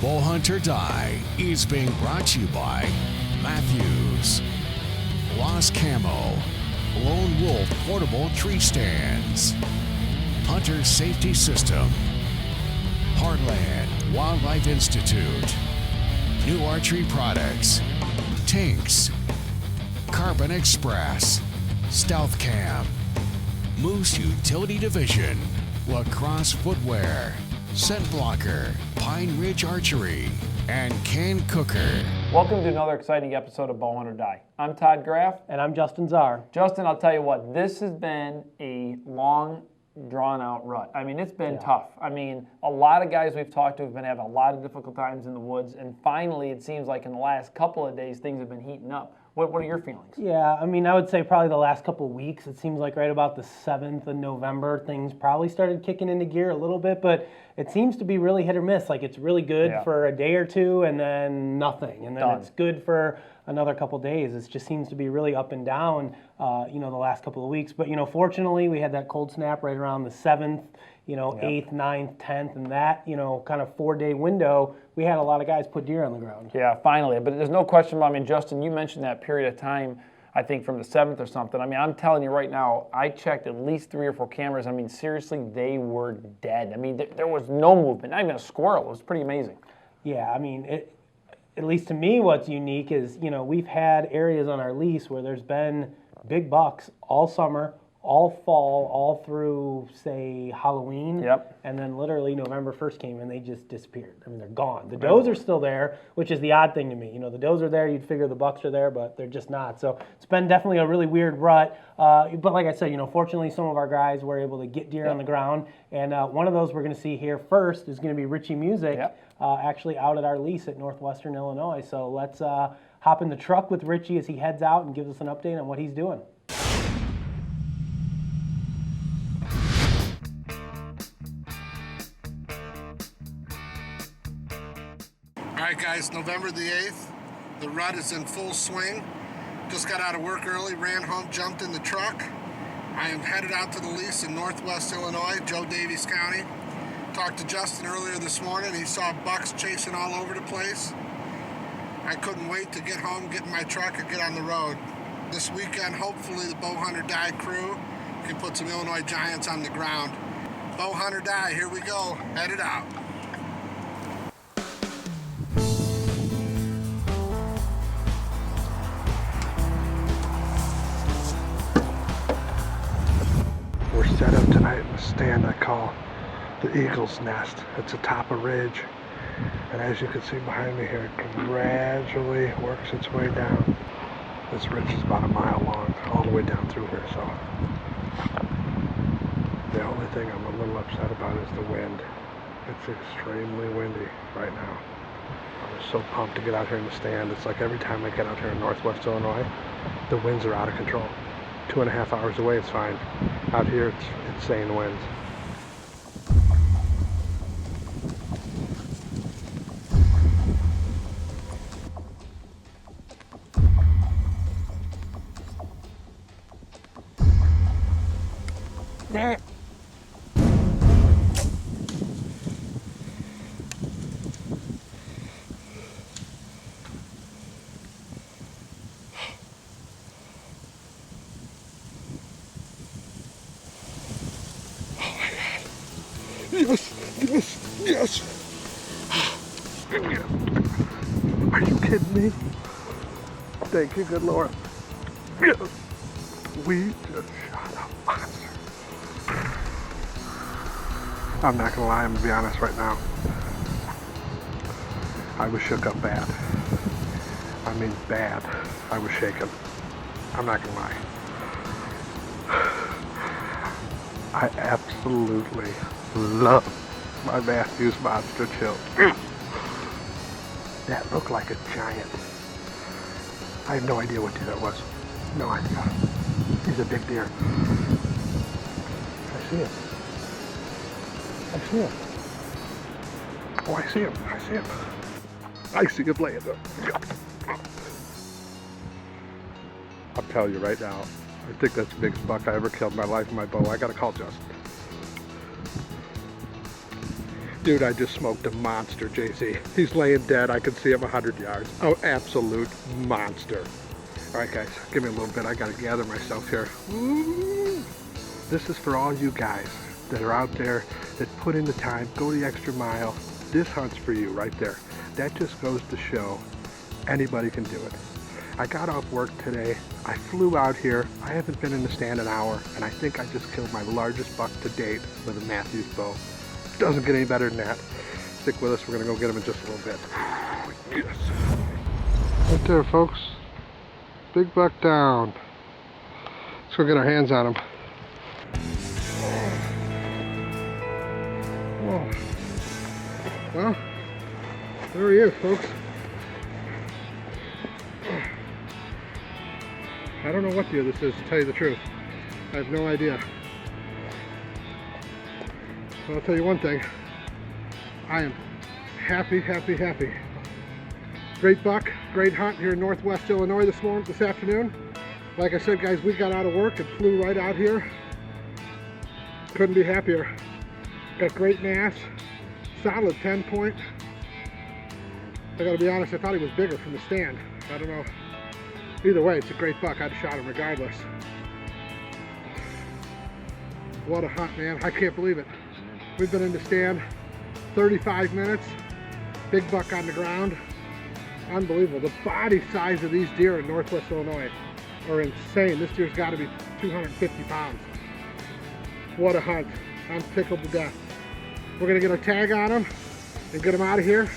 Bowhunt or Die is being brought to you by Matthews, Lost Camo, Lone Wolf Portable Tree Stands, Hunter Safety System, Heartland Wildlife Institute, New Archery Products, Tinks, Carbon Express, Stealth Cam, Moose Utility Division, Lacrosse Footwear, Scent Blocker, Pine Ridge Archery, and Can Cooker. Welcome to another exciting episode of Bowhunt or Die. I'm Todd Graff. And I'm Justin Czar. Justin, I'll tell you what, this has been a long, drawn-out rut. I mean, it's been tough. I mean, a lot of guys we've talked to have been having a lot of difficult times in the woods, and finally, it seems like in the last couple of days, things have been heating up. What are your feelings? Yeah, I mean, I would say probably the last couple of weeks. It seems like right about the 7th of November, things probably started kicking into gear a little bit, but it seems to be really hit or miss. Like, it's really good for a day or two, and then nothing. And then it's good for another couple of days. It just seems to be really up and down, the last couple of weeks. But, fortunately, we had that cold snap right around the 7th, 8th, 9th, 10th, and that, kind of 4-day window, we had a lot of guys put deer on the ground. Yeah, finally. But there's no question, I mean, Justin, you mentioned that period of time, I think from the 7th or something. I mean, I'm telling you right now, I checked at least 3 or 4 cameras. I mean, seriously, they were dead. I mean, there was no movement, not even a squirrel. It was pretty amazing. Yeah, I mean, at least to me, what's unique is, we've had areas on our lease where there's been big bucks all summer, all fall, all through, say, Halloween. Yep. And then literally November 1st came and they just disappeared. I mean, they're gone. The does are still there, which is the odd thing to me. The does are there, you'd figure the bucks are there, but they're just not. So it's been definitely a really weird rut. But like I said, fortunately some of our guys were able to get deer on the ground. And one of those we're going to see here first is going to be Richie Music, actually out at our lease at Northwestern Illinois. So let's hop in the truck with Richie as he heads out and gives us an update on what he's doing. All right, guys, November the 8th. The rut is in full swing. Just got out of work early, ran home, jumped in the truck. I am headed out to the lease in Northwest Illinois, Joe Daviess County. Talked to Justin earlier this morning. He saw bucks chasing all over the place. I couldn't wait to get home, get in my truck, and get on the road. This weekend, hopefully, the Bowhunt or Die crew can put some Illinois giants on the ground. Bowhunt or Die, here we go. Headed out. We're set up tonight in a stand I call the Eagle's Nest. It's atop a ridge, and as you can see behind me here, it gradually works its way down. This ridge is about a mile long, all the way down through here, so the only thing I'm a little upset about is the wind. It's extremely windy right now. I'm so pumped to get out here in the stand. It's like every time I get out here in Northwest Illinois, the winds are out of control. 2.5 hours away, it's fine. Out here, it's insane winds. There. Yes. Are you kidding me? Thank you, good Lord. Yes. We just shot a monster. I'm not gonna lie, I'm gonna be honest right now. I was shook up bad. I mean bad. I was shaken. I'm not gonna lie. I absolutely love my Matthews Monster Chill. That looked like a giant. I have no idea what deer that was. No idea. He's a big deer. I see him. I see him. Oh, I see him. I see him. I see him laying there. I'll tell you right now, I think that's the biggest buck I ever killed in my life with my bow. I gotta call Justin. Dude, I just smoked a monster, JC. He's laying dead. I can see him 100 yards. Oh, absolute monster. All right, guys, give me a little bit. I gotta gather myself here. Ooh. This is for all you guys that are out there that put in the time, go the extra mile. This hunt's for you right there. That just goes to show anybody can do it. I got off work today. I flew out here. I haven't been in the stand an hour, and I think I just killed my largest buck to date with a Matthews bow. Doesn't get any better than that. Stick with us. We're gonna go get him in just a little bit. Yes. Right there, folks. Big buck down. Let's go get our hands on him. Whoa. Well, there he is, folks. I don't know what deer this is, to tell you the truth. I have no idea. But I'll tell you one thing. I am happy, happy, happy. Great buck, great hunt here in Northwest Illinois this afternoon. Like I said, guys, we got out of work and flew right out here. Couldn't be happier. Got great mass, solid 10 point. I gotta be honest, I thought he was bigger from the stand. I don't know. Either way, it's a great buck. I'd have shot him regardless. What a hunt, man. I can't believe it. We've been in the stand 35 minutes. Big buck on the ground. Unbelievable. The body size of these deer in Northwest Illinois are insane. This deer's got to be 250 pounds. What a hunt. I'm tickled to death. We're going to get our tag on him and get him out of here.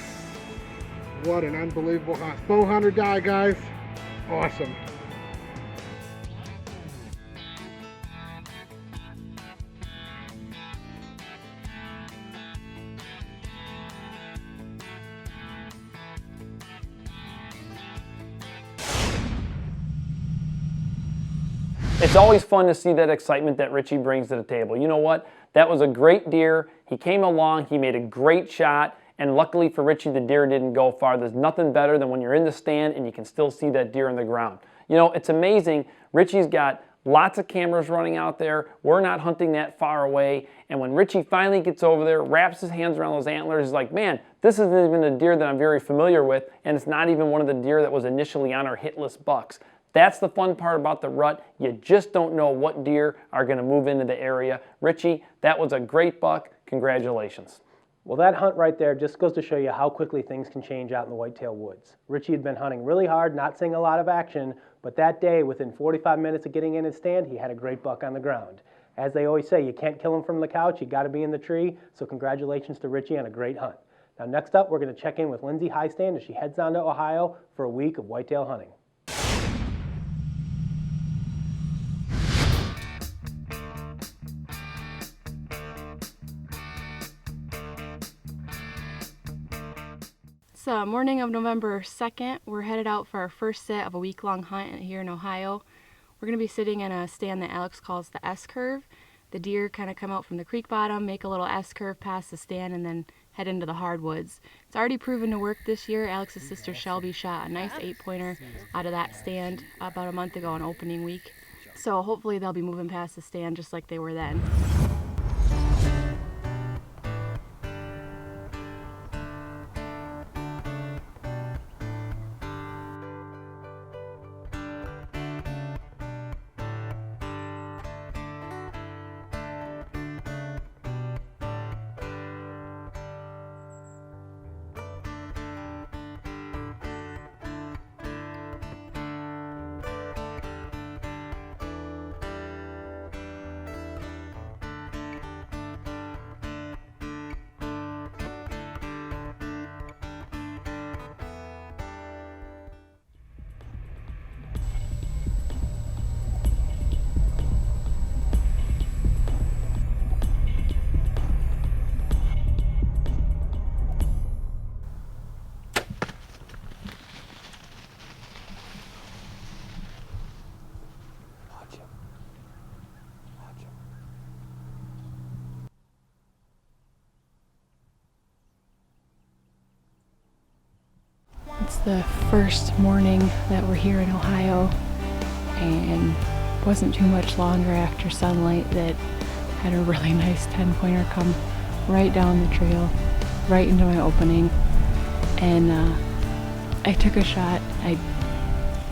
What an unbelievable hunt. Bow hunt or die, guys. Awesome. It's always fun to see that excitement that Richie brings to the table. You know what? That was a great deer. He came along, he made a great shot, and luckily for Richie, the deer didn't go far. There's nothing better than when you're in the stand and you can still see that deer on the ground. You know, it's amazing. Richie's got lots of cameras running out there. We're not hunting that far away. And when Richie finally gets over there, wraps his hands around those antlers, he's like, man, this isn't even a deer that I'm very familiar with, and it's not even one of the deer that was initially on our hit list bucks. That's the fun part about the rut. You just don't know what deer are going to move into the area. Richie, that was a great buck. Congratulations. Well, that hunt right there just goes to show you how quickly things can change out in the whitetail woods. Richie had been hunting really hard, not seeing a lot of action, but that day, within 45 minutes of getting in his stand, he had a great buck on the ground. As they always say, you can't kill him from the couch, you got to be in the tree, so congratulations to Richie on a great hunt. Now next up, we're going to check in with Lindsey Hiestand as she heads on to Ohio for a week of whitetail hunting. It's morning of November 2nd. We're headed out for our first set of a week-long hunt here in Ohio. We're going to be sitting in a stand that Alex calls the S-curve. The deer kind of come out from the creek bottom, make a little S-curve past the stand, and then head into the hardwoods. It's already proven to work this year. Alex's sister Shelby shot a nice 8-pointer out of that stand about a month ago on opening week. So hopefully they'll be moving past the stand just like they were then. It's the first morning that we're here in Ohio, and wasn't too much longer after sunlight that had a really nice 10-pointer come right down the trail. right into my opening, and I took a shot. I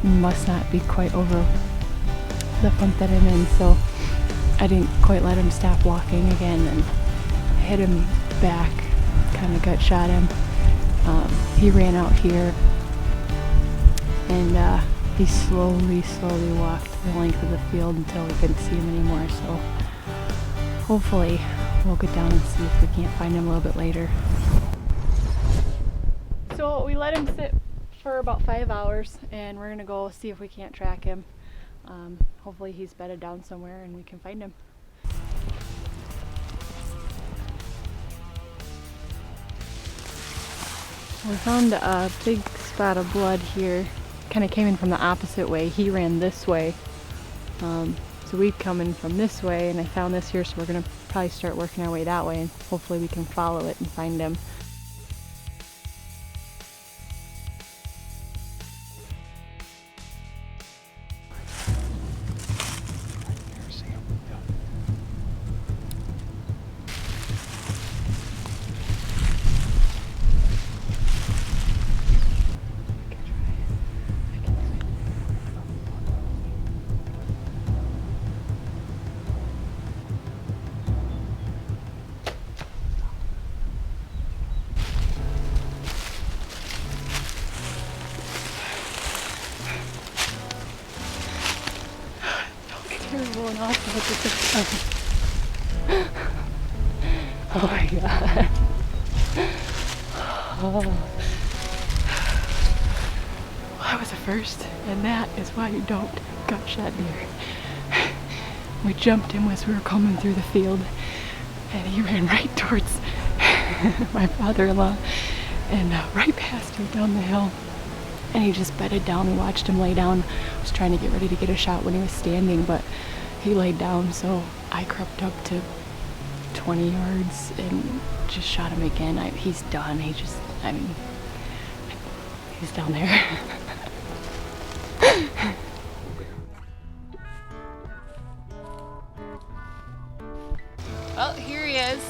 must not be quite over the front that I'm in, so I didn't quite let him stop walking again, and hit him back, kind of gut shot him. He ran out here, and he slowly walked the length of the field until we couldn't see him anymore, so hopefully we'll get down and see if we can't find him a little bit later. So we let him sit for about 5 hours, and we're gonna go see if we can't track him. Hopefully he's bedded down somewhere and we can find him. We found a big spot of blood here. Kind of came in from the opposite way. He ran this way. So we come in from this way, and I found this here, so we're gonna probably start working our way that way, and hopefully we can follow it and find him. Terrible and awful at the same time. Oh my god. Oh. Well, that was a first, and that is why you don't gut shot deer. We jumped him as we were coming through the field, and he ran right towards my father-in-law and right past him down the hill. And he just bedded down. We watched him lay down. I was trying to get ready to get a shot when he was standing, but he laid down, so I crept up to 20 yards and just shot him again. He's done. He's down there. Well, here he is.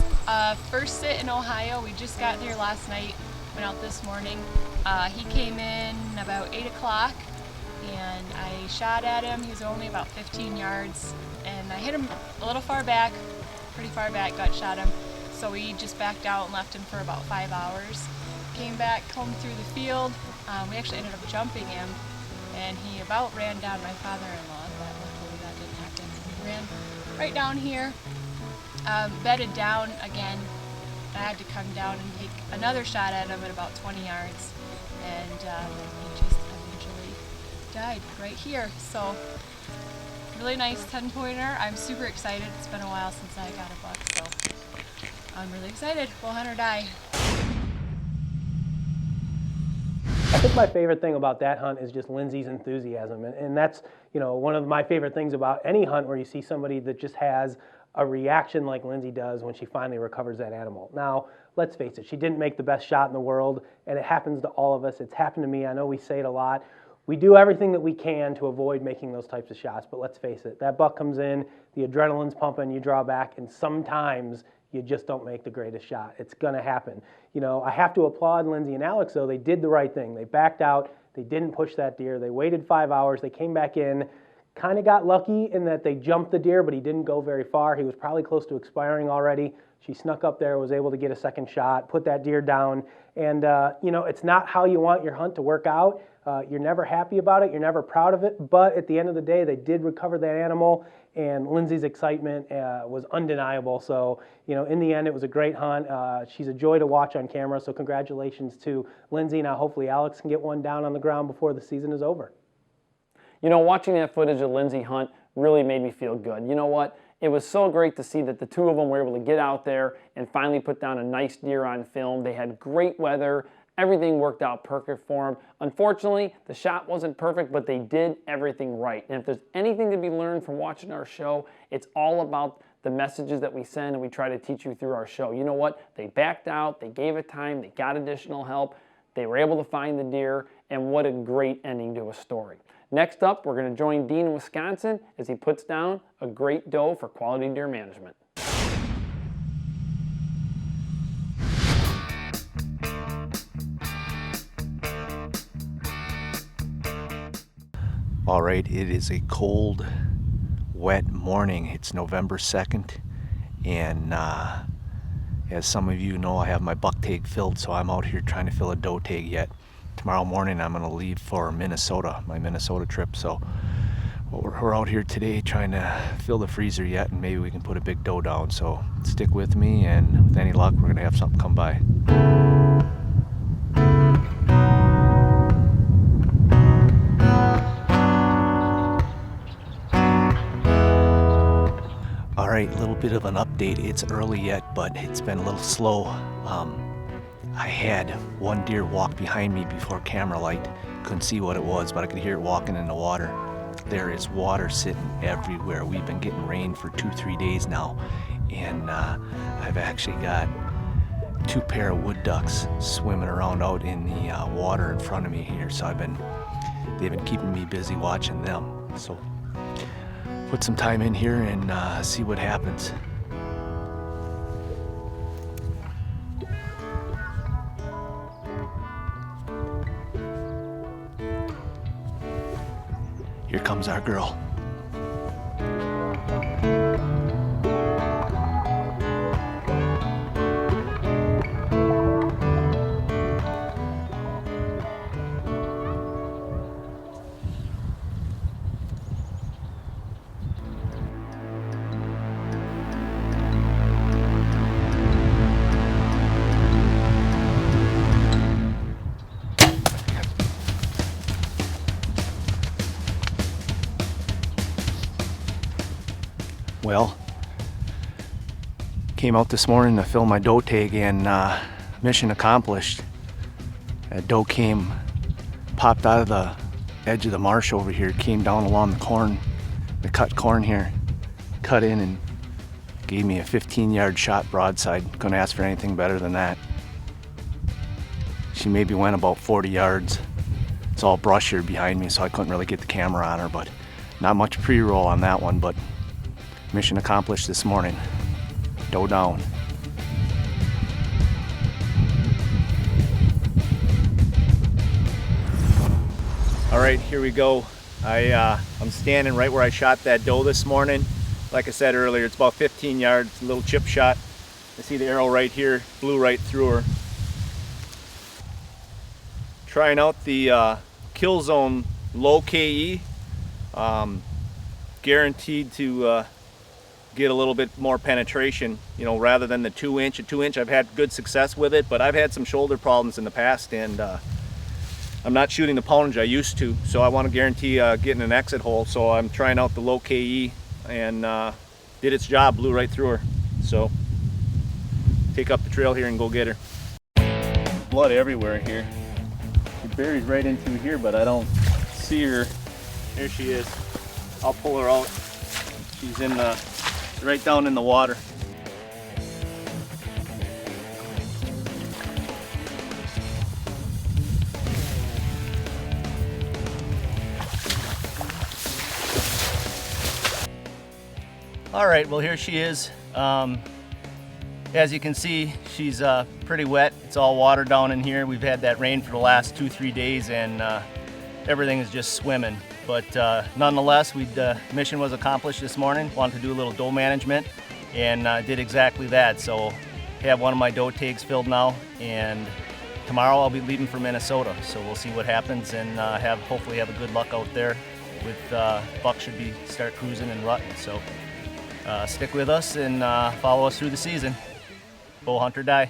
First sit in Ohio. We just got here last night. Went out this morning. He came in about 8 o'clock, and I shot at him. He was only about 15 yards, and I hit him a little far back, pretty far back, gut shot him. So we just backed out and left him for about 5 hours. Came back home through the field. We actually ended up jumping him, and he about ran down my father-in-law, but luckily that didn't happen. He ran right down here, bedded down again. I had to come down and take another shot at him at about 20 yards, and he just eventually died right here. So really nice 10-pointer. I'm super excited. It's been a while since I got a buck, so I'm really excited. We'll hunt or die. I think my favorite thing about that hunt is just Lindsey's enthusiasm, and that's, you know, one of my favorite things about any hunt where you see somebody that just has a reaction like Lindsey does when she finally recovers that animal. Now, let's face it, she didn't make the best shot in the world, and it happens to all of us. It's happened to me. I know we say it a lot. We do everything that we can to avoid making those types of shots, but let's face it, that buck comes in, the adrenaline's pumping, you draw back, and sometimes you just don't make the greatest shot. It's gonna happen. You know, I have to applaud Lindsey and Alex, though. They did the right thing. They backed out, they didn't push that deer, they waited 5 hours, they came back in, kind of got lucky in that they jumped the deer, but he didn't go very far. He was probably close to expiring already. She snuck up there, was able to get a second shot, put that deer down, and you know, it's not how you want your hunt to work out. You're never happy about it, you're never proud of it, but at the end of the day, they did recover that animal, and Lindsey's excitement was undeniable. So, you know, in the end, it was a great hunt. She's a joy to watch on camera, so congratulations to Lindsey. Now, hopefully Alex can get one down on the ground before the season is over. You know, watching that footage of Lindsey hunt really made me feel good. You know what? It was so great to see that the two of them were able to get out there and finally put down a nice deer on film. They had great weather. Everything worked out perfect for them. Unfortunately, the shot wasn't perfect, but they did everything right. And if there's anything to be learned from watching our show, it's all about the messages that we send and we try to teach you through our show. You know what? They backed out, they gave it time, they got additional help, they were able to find the deer, and what a great ending to a story. Next up, we're going to join Dean in Wisconsin as he puts down a great doe for quality deer management. All right, it is a cold, wet morning. It's November 2nd, and as some of you know, I have my buck tag filled, so I'm out here trying to fill a doe tag yet. Tomorrow morning I'm going to leave for Minnesota, my Minnesota trip, so we're out here today trying to fill the freezer yet, and maybe we can put a big doe down. So stick with me, and with any luck, we're going to have something come by. All right, a little bit of an update. It's early yet, but it's been a little slow. I had one deer walk behind me before camera light. Couldn't see what it was, but I could hear it walking in the water. There is water sitting everywhere. We've been getting rain for 2-3 days now, and I've actually got 2 pair of wood ducks swimming around out in the water in front of me here. So they've been keeping me busy watching them. So put some time in here and see what happens. Here comes our girl. Well, came out this morning to fill my doe tag, and mission accomplished. A doe came, popped out of the edge of the marsh over here, came down along the cut corn here, cut in and gave me a 15-yard shot broadside. Couldn't ask for anything better than that. She maybe went about 40 yards. It's all brush here behind me, so I couldn't really get the camera on her, but not much pre-roll on that one, but mission accomplished this morning. Doe down. All right, here we go. I'm standing right where I shot that doe this morning. Like I said earlier, it's about 15 yards, a little chip shot. I see the arrow right here, flew right through her. Trying out the Kill Zone low KE. Guaranteed to get a little bit more penetration, you know, rather than the 2-inch. A 2-inch, I've had good success with it, but I've had some shoulder problems in the past, and I'm not shooting the poundage I used to, so I want to guarantee getting an exit hole. So I'm trying out the low KE, and did its job, blew right through her. So take up the trail here and go get her. Blood everywhere here. She buries right into here, but I don't see her. There she is. I'll pull her out. She's in the right down in the water. All right, well, here she is. As you can see, she's pretty wet. It's all water down in here. We've had that rain for the last 2-3 days, and everything is just swimming. But nonetheless, mission was accomplished this morning. Wanted to do a little doe management, and did exactly that. So have one of my doe tags filled now, and tomorrow I'll be leaving for Minnesota. So we'll see what happens, and hopefully have a good luck out there. With buck should start cruising and rutting. So stick with us and follow us through the season. Bow hunt or die.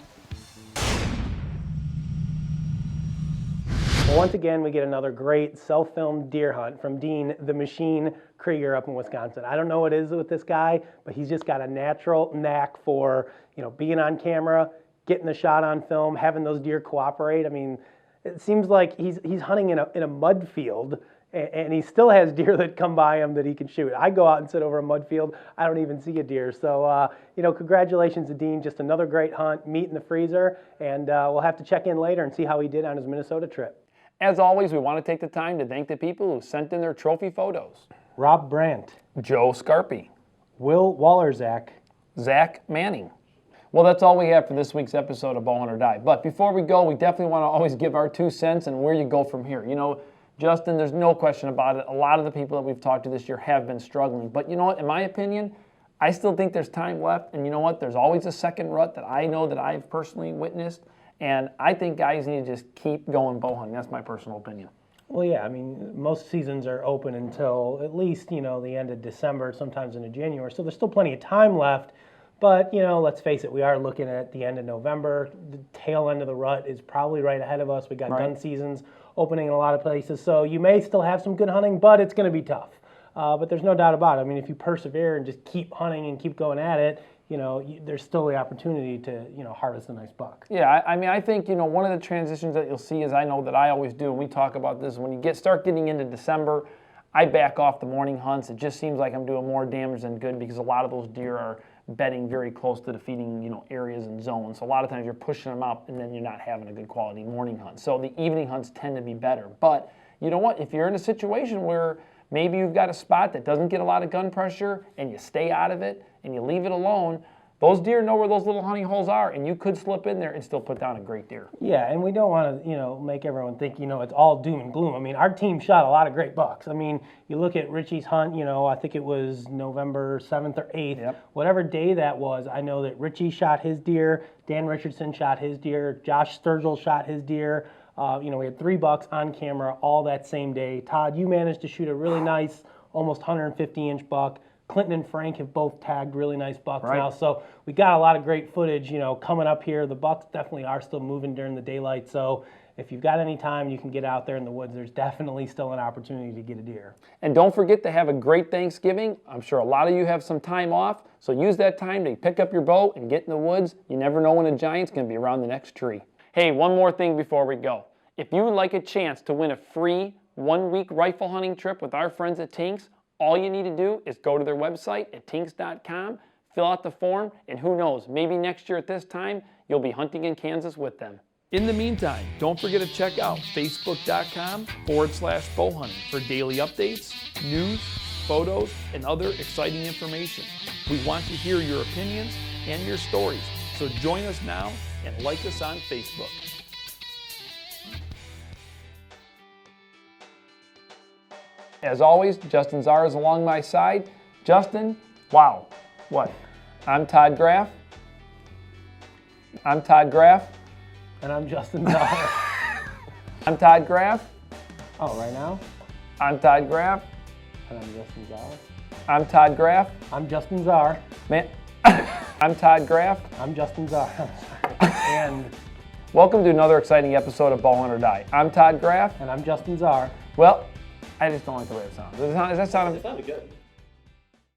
Well, once again, we get another great self-filmed deer hunt from Dean the Machine Krueger up in Wisconsin. I don't know what it is with this guy, but he's just got a natural knack for, you know, being on camera, getting the shot on film, having those deer cooperate. I mean, it seems like he's hunting in a mud field, and he still has deer that come by him that he can shoot. I go out and sit over a mud field, I don't even see a deer. So, you know, congratulations to Dean. Just another great hunt, meat in the freezer, and we'll have to check in later and see how he did on his Minnesota trip. As always, we want to take the time to thank the people who sent in their trophy photos. Rob Brandt, Joe Scarpy, Will Wallerzak, Zach Manning. Well, that's all we have for this week's episode of Bow Hunt or Die. But before we go, we definitely want to always give our 2 cents and where you go from here. You know, Justin, there's no question about it. A lot of the people that we've talked to this year have been struggling. But you know what? In my opinion, I still think there's time left. And you know what? There's always a second rut that I know that I've personally witnessed. And I think guys need to just keep going bow hunting. That's my personal opinion. Well, yeah, I mean, most seasons are open until at least, the end of December, sometimes into January. So there's still plenty of time left. But, let's face it, we are looking at the end of November. The tail end of the rut is probably right ahead of us. We got gun seasons opening in a lot of places. So you may still have some good hunting, but it's going to be tough. But there's no doubt about it. I mean, if you persevere and just keep hunting and keep going at it, there's still the opportunity to, harvest a nice buck. Yeah, I mean, I think, one of the transitions that you'll see is I know that I always do, and we talk about this, when you start getting into December, I back off the morning hunts. It just seems like I'm doing more damage than good because a lot of those deer are bedding very close to the feeding, areas and zones. So a lot of times you're pushing them up and then you're not having a good quality morning hunt. So the evening hunts tend to be better. But you know what? If you're in a situation where maybe you've got a spot that doesn't get a lot of gun pressure and you stay out of it and you leave it alone, those deer know where those little hunting holes are, and you could slip in there and still put down a great deer. Yeah, and we don't want to, make everyone think, it's all doom and gloom. I mean, our team shot a lot of great bucks. I mean, you look at Richie's hunt, I think it was November 7th or 8th. Whatever day that was, I know that Richie shot his deer, Dan Richardson shot his deer, Josh Sturgill shot his deer. We had 3 bucks on camera all that same day. Todd, you managed to shoot a really nice, almost 150-inch buck. Clinton and Frank have both tagged really nice bucks now. So we got a lot of great footage, coming up here. The bucks definitely are still moving during the daylight. So if you've got any time, you can get out there in the woods. There's definitely still an opportunity to get a deer. And don't forget to have a great Thanksgiving. I'm sure a lot of you have some time off. So use that time to pick up your bow and get in the woods. You never know when a giant's going to be around the next tree. Hey, one more thing before we go. If you would like a chance to win a free 1-week rifle hunting trip with our friends at Tinks, all you need to do is go to their website at tinks.com, fill out the form, and who knows, maybe next year at this time, you'll be hunting in Kansas with them. In the meantime, don't forget to check out facebook.com/bowhunting for daily updates, news, photos, and other exciting information. We want to hear your opinions and your stories, so join us now and like us on Facebook. As always, Justin Czar is along my side. Justin, wow, what? I'm Todd Graff. I'm Todd Graff. And I'm Justin Czar. I'm Todd Graff. Oh, right now? I'm Todd Graff. And I'm Justin Czar. I'm Todd Graff. I'm Justin Czar. Man, I'm Todd Graff. I'm Justin Czar. And welcome to another exciting episode of Bowhunt or Die. I'm Todd Graff. And I'm Justin Czar. Well, I just don't like the way it sounds. Does that sound? It sounded good.